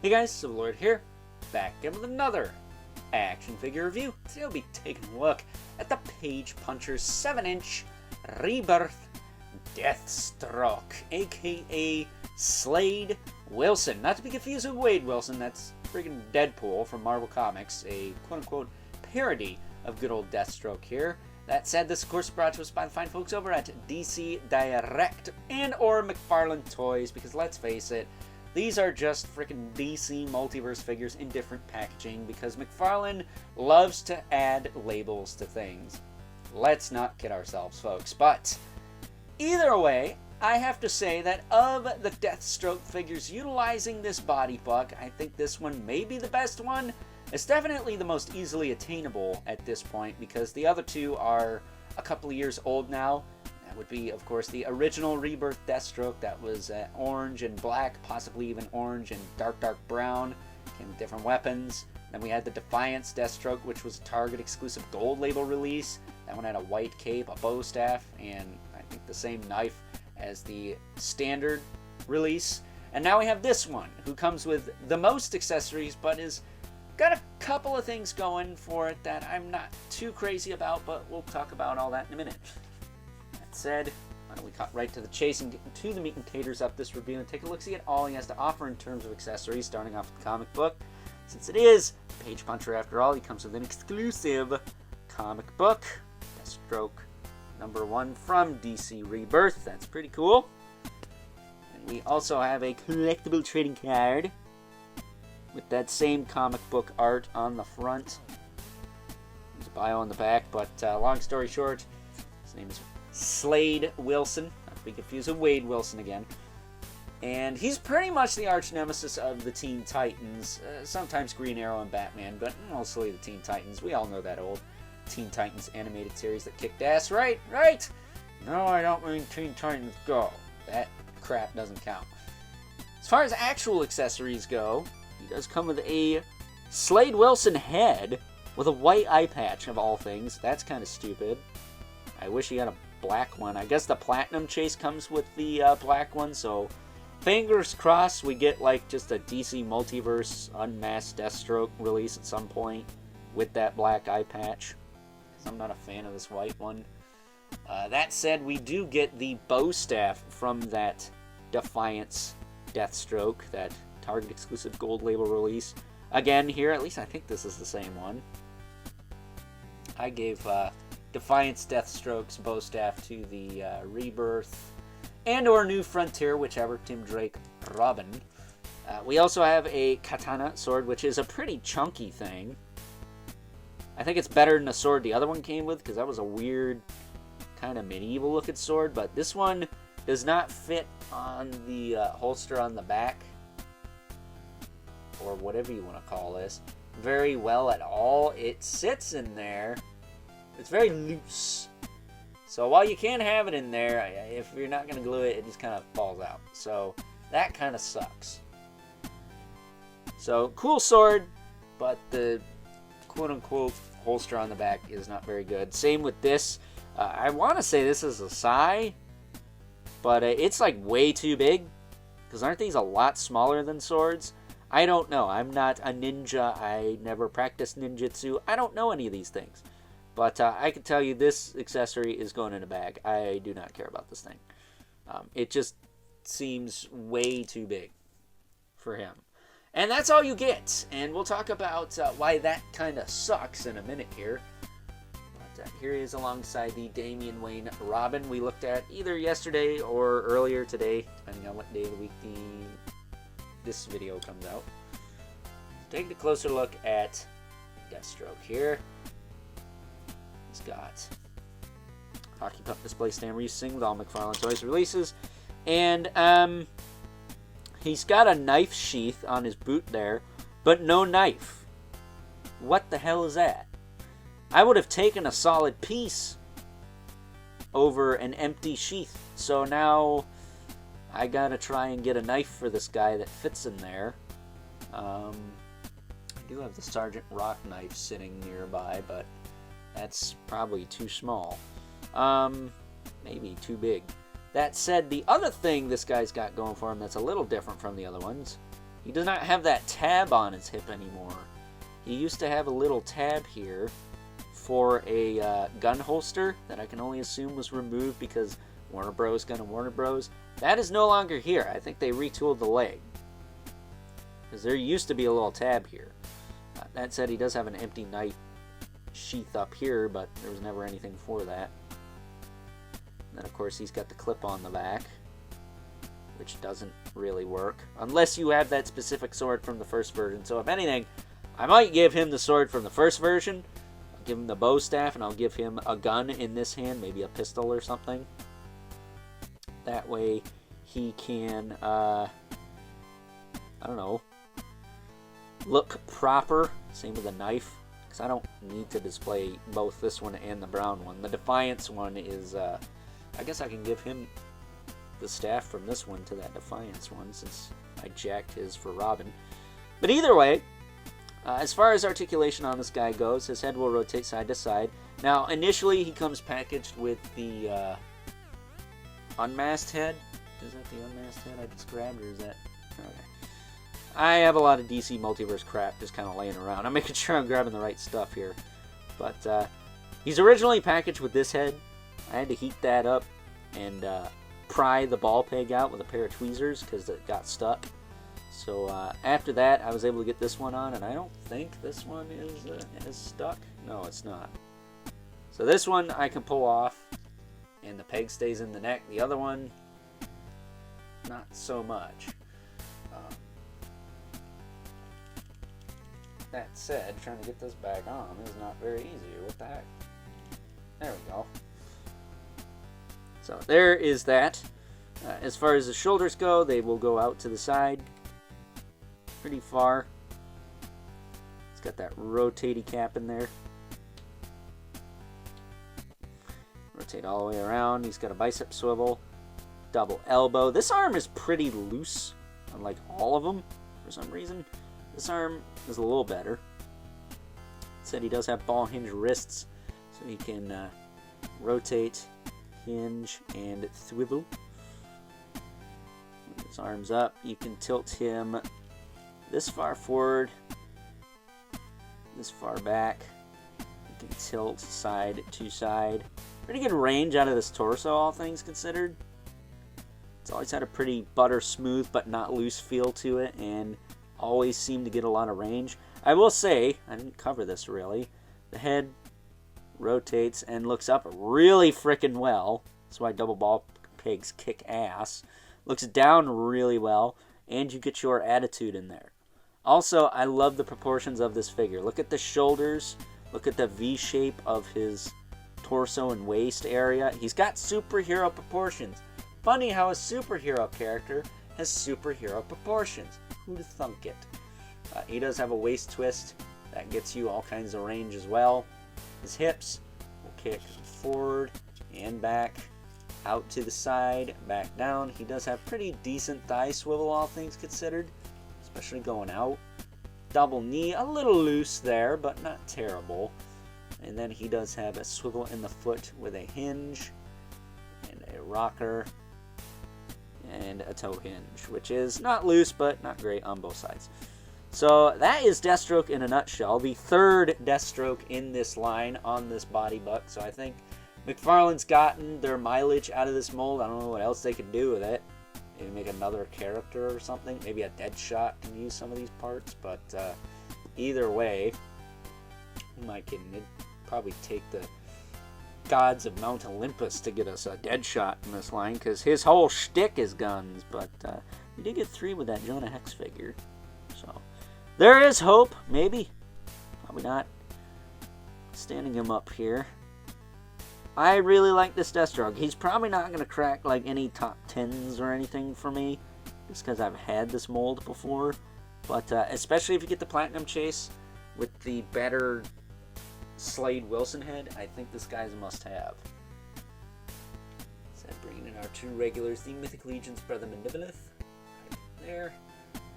Hey guys, Civilord here, back again with another action figure review. Today we'll be taking a look at the Page Puncher's 7-inch Rebirth Deathstroke, aka Slade Wilson. Not to be confused with Wade Wilson, that's freaking Deadpool from Marvel Comics, a quote-unquote parody of good old Deathstroke here. That said, this of course is brought to us by the fine folks over at DC Direct and or McFarlane Toys, because let's face it, these are just freaking DC multiverse figures in different packaging because McFarlane loves to add labels to things. Let's not kid ourselves, folks. But either way, I have to say that of the Deathstroke figures utilizing this body buck, I think this one may be the best one. It's definitely the most easily attainable at this point because the other two are a couple of years old now. That would be, of course, the original Rebirth Deathstroke that was orange and black, possibly even orange and dark brown. Came with different weapons. Then we had the Defiance Deathstroke, which was a Target exclusive gold label release. That one had a white cape, a bow staff, and I think the same knife as the standard release. And now we have this one, who comes with the most accessories, but is got a couple of things going for it that I'm not too crazy about, but we'll talk about all that in a minute. That said, why don't we cut right to the chase and get into the meat and taters of this review and take a look-see at all he has to offer in terms of accessories, starting off with the comic book. Since it is Page Puncher after all, he comes with an exclusive comic book, Deathstroke #1 from DC Rebirth. That's pretty cool. And we also have a collectible trading card with that same comic book art on the front. There's a bio on the back, but long story short, his name is Slade Wilson. Not to be confused with Wade Wilson again. And he's pretty much the arch nemesis of the Teen Titans, sometimes Green Arrow and Batman, but mostly the Teen Titans. We all know that old Teen Titans animated series that kicked ass, right? Right? No, I don't mean Teen Titans Go. That crap doesn't count. As far as actual accessories go, he does come with a Slade Wilson head with a white eye patch, of all things. That's kind of stupid. I wish he had a black one. I guess the Platinum Chase comes with the black one, so fingers crossed we get like just a DC Multiverse Unmasked Deathstroke release at some point with that black eye patch. I'm not a fan of this white one. That said, we do get the bow staff from that Defiance Deathstroke, that Target exclusive gold label release. Again, here, at least I think this is the same one. I gave Defiance Deathstroke's bow staff to the Rebirth and or New Frontier, whichever, Tim Drake Robin. We also have a katana sword, which is a pretty chunky thing. I think it's better than the sword the other one came with, because that was a weird, kind of medieval looking sword, but this one does not fit on the holster on the back, or whatever you want to call this, very well at all. It sits in there. It's very loose. So while you can have it in there, if you're not going to glue it, it just kind of falls out. So that kind of sucks. So cool sword, but the quote-unquote holster on the back is not very good. Same with this. I want to say this is a Sai, but it's like way too big, because aren't these a lot smaller than swords? I don't know. I'm not a ninja. I never practiced ninjutsu. I don't know any of these things. But I can tell you this accessory is going in a bag. I do not care about this thing. It just seems way too big for him. And that's all you get. And we'll talk about why that kind of sucks in a minute here. But here he is alongside the Damian Wayne Robin we looked at either yesterday or earlier today, depending on what day of the week this video comes out. Take a closer look at Deathstroke here. He's got Hockey Puck display stand racing with all McFarlane Toys releases. And he's got a knife sheath on his boot there, but no knife. What the hell is that? I would have taken a solid piece over an empty sheath. So now I gotta try and get a knife for this guy that fits in there. I do have the Sergeant Rock knife sitting nearby, but that's probably too small. Maybe too big. That said, the other thing this guy's got going for him that's a little different from the other ones He does not have that tab on his hip anymore. He used to have a little tab here for a gun holster that I can only assume was removed because Warner Bros. Gun and Warner Bros. That is no longer here. I think they retooled the leg. Because there used to be a little tab here. That said, he does have an empty knight sheath up here, but there was never anything for that. And then, of course, he's got the clip on the back, which doesn't really work. Unless you have that specific sword from the first version. So, if anything, I might give him the sword from the first version. I'll give him the bow staff, and I'll give him a gun in this hand, maybe a pistol or something. That way, he can, I don't know, look proper. Same with a knife, because I don't need to display both this one and the brown one. The Defiance one is, I guess I can give him the staff from this one to that Defiance one, since I jacked his for Robin. But either way, as far as articulation on this guy goes, his head will rotate side to side. Now, initially, he comes packaged with the unmasked head. Is that the unmasked head I just grabbed, or is that... Okay. I have a lot of DC Multiverse crap just kind of laying around. I'm making sure I'm grabbing the right stuff here. But he's originally packaged with this head. I had to heat that up and pry the ball peg out with a pair of tweezers because it got stuck. So after that, I was able to get this one on, and I don't think this one is stuck. No, it's not. So this one I can pull off, and the peg stays in the neck. The other one, not so much. That said, trying to get this back on is not very easy. What the heck? There we go. So there is that. As far as the shoulders go, they will go out to the side pretty far. It's got that rotatey cap in there. Rotate all the way around. He's got a bicep swivel, double elbow. This arm is pretty loose, unlike all of them for some reason. This arm is a little better. Said he does have ball hinge wrists, so he can rotate, hinge, and swivel. When his arm's up, you can tilt him this far forward, this far back. You can tilt side to side. Pretty good range out of this torso, all things considered. It's always had a pretty butter smooth but not loose feel to it, and always seem to get a lot of range. I will say, I didn't cover this really, the head rotates and looks up really frickin' well. That's why double ball pegs kick ass. Looks down really well, and you get your attitude in there. Also, I love the proportions of this figure. Look at the shoulders, look at the V shape of his torso and waist area. He's got superhero proportions. Funny how a superhero character has superhero proportions. Who'd thunk it? He does have a waist twist that gets you all kinds of range as well. His hips will kick forward and back, out to the side, back down. He does have pretty decent thigh swivel, all things considered, especially going out. Double knee, a little loose there, but not terrible. And then he does have a swivel in the foot with a hinge and a rocker and a toe hinge, which is not loose but not great on both sides. So that is Deathstroke in a nutshell. The third Deathstroke in this line on this body buck. So I think McFarlane's gotten their mileage out of this mold. I don't know what else they could do with it. Maybe make another character or something. Maybe a Deadshot can use some of these parts. But either way, who am I kidding? It'd probably take the gods of Mount Olympus to get us a Deadshot in this line, because his whole shtick is guns. But we did get 3 with that Jonah Hex figure. So there is hope, maybe. Probably not. Standing him up here. I really like this Deathstroke. He's probably not going to crack like any top 10s or anything for me, just because I've had this mold before. But especially if you get the Platinum Chase with the better Slade Wilson head, I think this guy's a must-have. So bringing in our 2 regulars, the Mythic Legion's Brother Mandibilith, right there,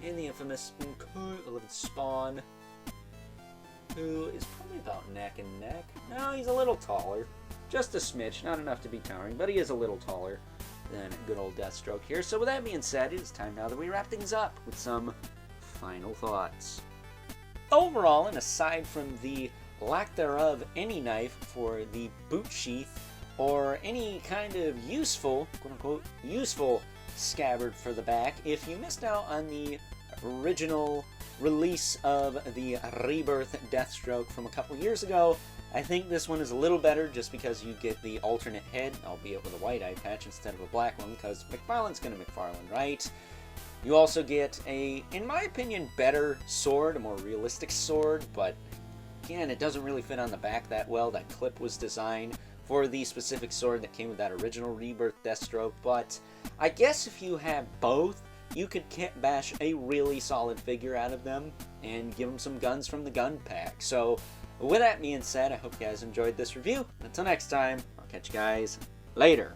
and the infamous 11 Spawn, who is probably about neck and neck. No, he's a little taller. Just a smidge, not enough to be towering, but he is a little taller than good old Deathstroke here. So with that being said, it is time now that we wrap things up with some final thoughts. Overall, and aside from the lack thereof any knife for the boot sheath or any kind of useful, quote-unquote, useful scabbard for the back, if you missed out on the original release of the Rebirth Deathstroke from a couple years ago, I think this one is a little better just because you get the alternate head, albeit with a white eye patch instead of a black one, because McFarlane's gonna McFarlane, right? You also get a, in my opinion, better sword, a more realistic sword, but again, it doesn't really fit on the back that well. That clip was designed for the specific sword that came with that original Rebirth Deathstroke, but I guess if you have both, you could bash a really solid figure out of them and give them some guns from the gun pack. So with that being said, I hope you guys enjoyed this review. Until next time, I'll catch you guys later.